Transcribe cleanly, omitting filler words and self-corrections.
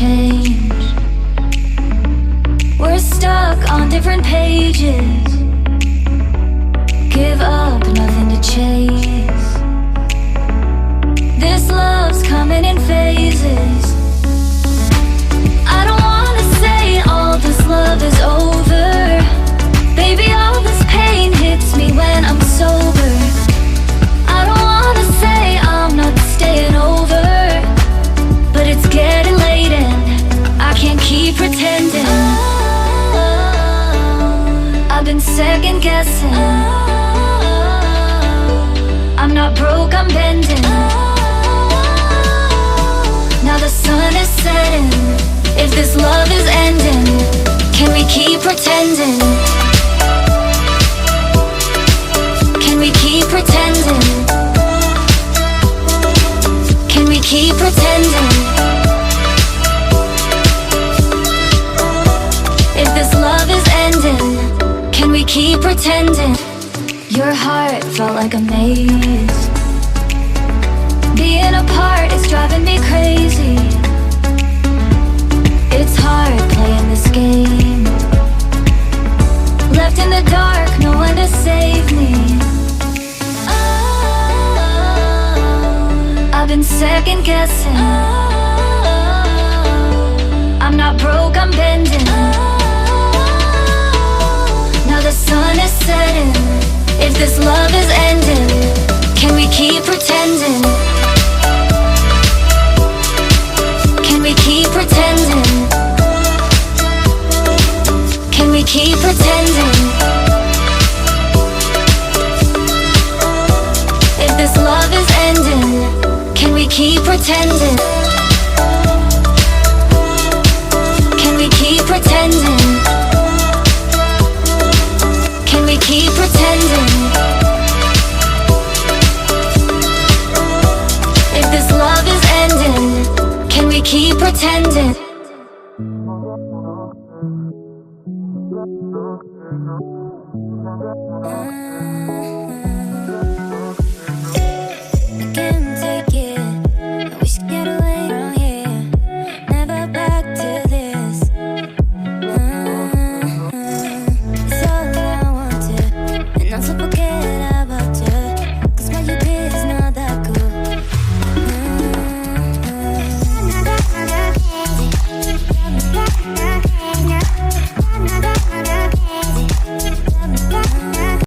change. We're stuck on different pages. Give up, nothing to chase. This love's coming in phases. I don't wanna say all this love is over. Baby, all this pain hits me when I'm sober. I don't wanna say I'm not staying over, but it's getting late and I can't keep pretending. I've been second guessing. I'm not broke, I'm bending. Now the sun is setting. If this love is ending, can we keep pretending? Can we keep pretending? Can we keep pretending? If this love is ending, can we keep pretending? Your heart felt like a maze. Being apart is driving me crazy. It's hard playing this game. Left in the dark, no one to save me. I've been second guessing. I'm not broke, I'm bending. Now the sun is setting. If this love is ending, can we keep pretending? Can we keep pretending? Can we keep pretending? If this love is ending, can we keep pretending? Can we keep pretending? Can we keep pretending? If this love is ending, can we keep pretending?